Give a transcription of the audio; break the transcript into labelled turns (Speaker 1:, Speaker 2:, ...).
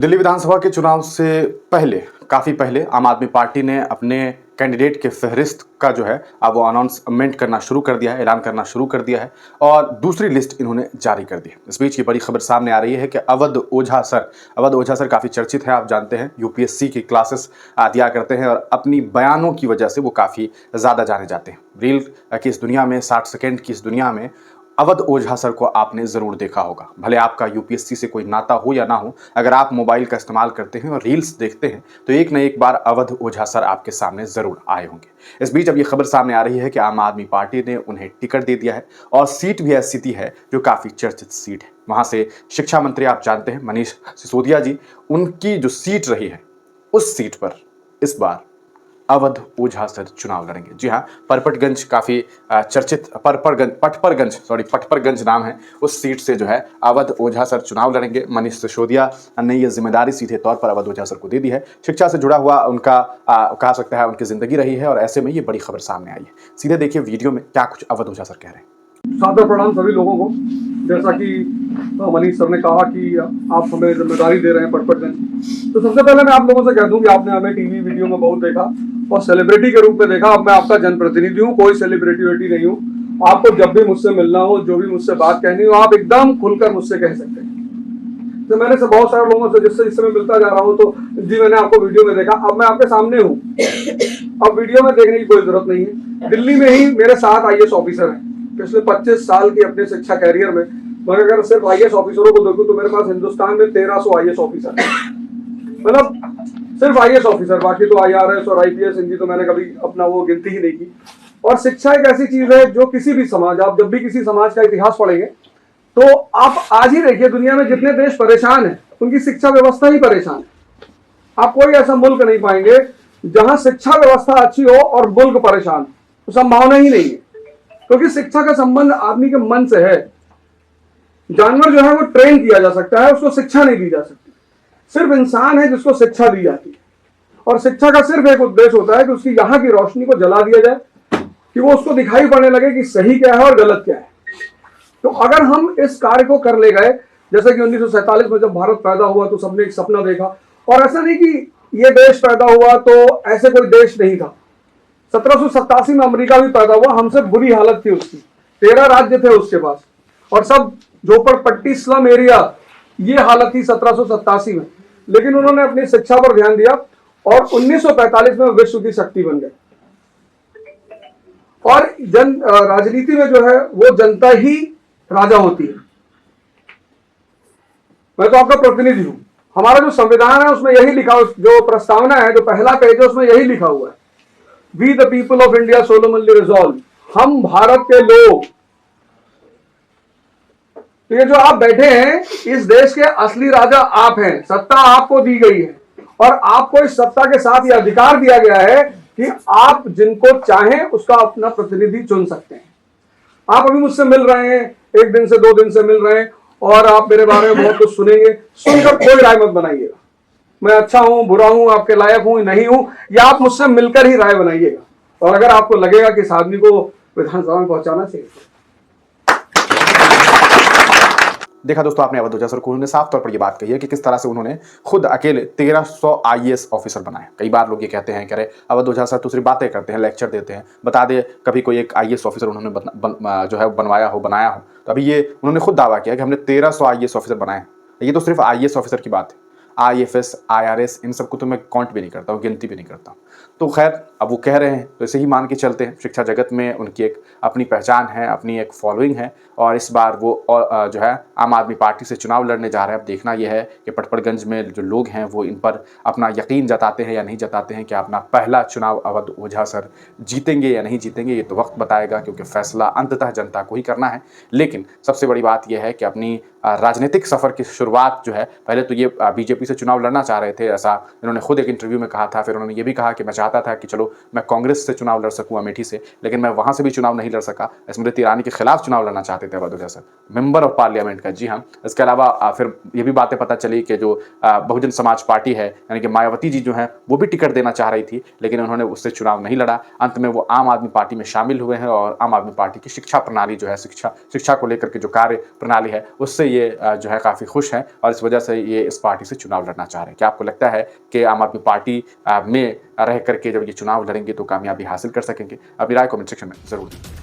Speaker 1: दिल्ली विधानसभा के चुनाव से पहले काफ़ी पहले आम आदमी पार्टी ने अपने कैंडिडेट के फहरिस्त का जो है अब वो अनाउंसमेंट करना शुरू कर दिया है, ऐलान करना शुरू कर दिया है और दूसरी लिस्ट इन्होंने जारी कर दी है। इस बीच की बड़ी खबर सामने आ रही है कि अवध ओझा सर काफ़ी चर्चित है। आप जानते हैं यूपीएससी की क्लासेस दिया करते हैं और अपनी बयानों की वजह से वो काफ़ी ज़्यादा जाने जाते हैं। रील की इस दुनिया में, 60 सेकेंड की इस दुनिया में अवध ओझा सर को आपने ज़रूर देखा होगा। भले आपका यूपीएससी से कोई नाता हो या ना हो, अगर आप मोबाइल का इस्तेमाल करते हैं और रील्स देखते हैं तो एक न एक बार अवध ओझा सर आपके सामने ज़रूर आए होंगे। इस बीच अब ये खबर सामने आ रही है कि आम आदमी पार्टी ने उन्हें टिकट दे दिया है और सीट भी ऐसी थी है जो काफ़ी चर्चित सीट है। वहाँ से शिक्षा मंत्री आप जानते हैं मनीष सिसोदिया जी, उनकी जो सीट रही है उस सीट पर इस बार अवध ओझा सर चुनाव लड़ेंगे। जी हाँ, परपटगंज काफ़ी चर्चित पटपरगंज नाम है उस सीट से जो है अवध ओझा सर चुनाव लड़ेंगे। मनीष सिसोदिया ने ये जिम्मेदारी सीधे तौर पर अवध ओझा सर को दे दी है। शिक्षा से जुड़ा हुआ उनका कहा सकता है उनकी जिंदगी रही है और ऐसे में ये बड़ी खबर सामने आई है। सीधे देखिए वीडियो में क्या कुछ अवध ओझा सर कह रहे हैं।
Speaker 2: सादर प्रणाम सभी लोगों को। जैसा कि मनीष सर ने कहा कि आप हमें जिम्मेदारी दे रहे हैं पटपटगंज, तो सबसे पहले मैं आप लोगों से कह दूं कि आपने हमें टीवी वीडियो में बहुत देखा और सेलिब्रिटी के रूप में देखा। अब मैं आपका जनप्रतिनिधि हूं, कोई सेलिब्रिटी वेटी नहीं हूं। आपको जब भी मुझसे मिलना हो, जो भी मुझसे बात कहनी हो, आप एकदम खुलकर मुझसे कह सकते हैं। तो मैंने से बहुत सारे लोगों से जिससे मैं मिलता जा रहा हूँ, तो जी मैंने आपको वीडियो में देखा, अब मैं आपके सामने हूँ, अब वीडियो में देखने की कोई जरूरत नहीं है। दिल्ली में ही मेरे 7 आईएएस ऑफिसर हैं पिछले 25 साल की अपने शिक्षा कैरियर में। मगर अगर सिर्फ आईएएस ऑफिसरों को देखूं तो मेरे पास हिंदुस्तान में 1300 आईएएस ऑफिसर हैं, मतलब सिर्फ आईएएस ऑफिसर। बाकी तो आईआरएस और आईपीएस, इनकी तो मैंने कभी अपना वो गिनती ही नहीं की। और शिक्षा एक ऐसी चीज है जो किसी भी समाज, आप जब भी किसी समाज का इतिहास पढ़ेंगे तो आप आज ही देखिए दुनिया में जितने देश परेशान हैं उनकी शिक्षा व्यवस्था ही परेशान है। आप कोई ऐसा मुल्क नहीं पाएंगे जहां शिक्षा व्यवस्था अच्छी हो और मुल्क परेशान, तो संभावना ही नहीं है, क्योंकि शिक्षा का संबंध आदमी के मन से है। जानवर जो है वो ट्रेन किया जा सकता है, उसको शिक्षा नहीं दी जा सकती। सिर्फ इंसान है जिसको शिक्षा दी जाती है, और शिक्षा का सिर्फ एक उद्देश्य होता है कि उसकी यहाँ की रोशनी को जला दिया जाए, कि वो उसको दिखाई पड़ने लगे कि सही क्या है और गलत क्या है। तो अगर हम इस कार्य को कर ले गए, जैसे कि 1947 में जब भारत पैदा हुआ तो सबने एक सपना देखा, और ऐसा नहीं कि ये देश पैदा हुआ तो ऐसे कोई देश नहीं था। 1787 में अमेरिका भी पैदा हुआ, हमसे बुरी हालत थी उसकी, 13 राज्य थे उसके पास, और सब झोपड़पट्टी स्लम एरिया, ये हालत थी 1787 में। लेकिन उन्होंने अपनी शिक्षा पर ध्यान दिया और 1945 में विश्व की शक्ति बन गए। और राजनीति में जो है वो जनता ही राजा होती है। मैं तो आपका प्रतिनिधि हूं। हमारा जो संविधान है उसमें यही लिखा, जो प्रस्तावना है, जो पहला पेज है, उसमें यही लिखा हुआ है, we the people of India solemnly resolve, हम भारत के लोग। तो ये जो आप बैठे हैं, इस देश के असली राजा आप हैं, सत्ता आपको दी गई है और आपको इस सत्ता के साथ ये अधिकार दिया गया है कि आप जिनको चाहें उसका अपना प्रतिनिधि चुन सकते हैं। आप अभी मुझसे मिल रहे हैं, 1 दिन से 2 दिन से मिल रहे हैं, और आप मेरे बारे में बहुत कुछ सुनेंगे। सुनकर कोई राय मत बनाइएगा, मैं अच्छा हूं, बुरा हूं, आपके लायक हूं, नहीं हूं, या आप मुझसे मिलकर ही राय बनाइएगा। और अगर आपको लगेगा कि इस आदमी को विधानसभा में पहुंचाना चाहिए।
Speaker 1: देखा दोस्तों आपने अवध ओझा सर को, उन्होंने साफ तौर पर यह बात कही है कि किस तरह से उन्होंने खुद अकेले 1300 आईएएस ऑफिसर बनाए। कई बार लोग ये कहते हैं कि अरे अवध ओझा सर तो सिर्फ बातें करते हैं, लेक्चर देते हैं, बता दे कभी कोई एक आईएएस ऑफिसर उन्होंने जो है बनाया हो। तो अभी ये उन्होंने खुद दावा किया कि हमने 1300 आईएएस ऑफिसर बनाए। ये तो सिर्फ आईएएस ऑफिसर की बात है, आईएफएस, आईआरएस, इन सबको तो मैं काउंट भी नहीं करता हूँ, गिनती भी नहीं करता हूँ। तो खैर अब वो कह रहे हैं तो इसे ही मान के चलते हैं। शिक्षा जगत में उनकी एक अपनी पहचान है, अपनी एक फॉलोइंग है, और इस बार वो जो है आम आदमी पार्टी से चुनाव लड़ने जा रहे हैं। अब देखना यह है कि पटपरगंज में जो लोग हैं वो इन पर अपना यकीन जताते हैं या नहीं जताते हैं कि अपना पहला चुनाव अवध ओझा सर जीतेंगे या नहीं जीतेंगे। ये तो वक्त बताएगा, क्योंकि फैसला अंततः जनता को ही करना है। लेकिन सबसे बड़ी बात यह है कि अपनी राजनीतिक सफ़र की शुरुआत जो है, पहले तो ये बीजेपी से चुनाव लड़ना चाह रहे थे, ऐसा इन्होंने खुद एक इंटरव्यू में कहा था। फिर उन्होंने ये भी कहा कि मैं चाहता था कि चलो मैं कांग्रेस से चुनाव लड़ सकूं अमेठी से, लेकिन मैं वहां से भी चुनाव नहीं लड़ सका। स्मृति ईरानी के खिलाफ चुनाव लड़ना चाहते थे अवध ओझा सर, मेंबर ऑफ पार्लियामेंट का। जी हाँ, इसके अलावा फिर ये भी बातें पता चली कि जो बहुजन समाज पार्टी है, यानी कि मायावती जी जो हैं, वो भी टिकट देना चाह रही थी, लेकिन उन्होंने उससे चुनाव नहीं लड़ा। अंत में वो आम आदमी पार्टी में शामिल हुए हैं और आम आदमी पार्टी की शिक्षा प्रणाली जो है, शिक्षा को लेकर के जो कार्य प्रणाली है, उससे ये जो है काफ़ी खुश हैं और इस वजह से ये इस पार्टी से चुनाव लड़ना चाह रहे हैं। क्या आपको लगता है कि आम आदमी पार्टी में रह करके जब ये चुनाव लड़ेंगे तो कामयाबी हासिल कर सकेंगे? अपनी राय कमेंट सेक्शन में ज़रूर दें।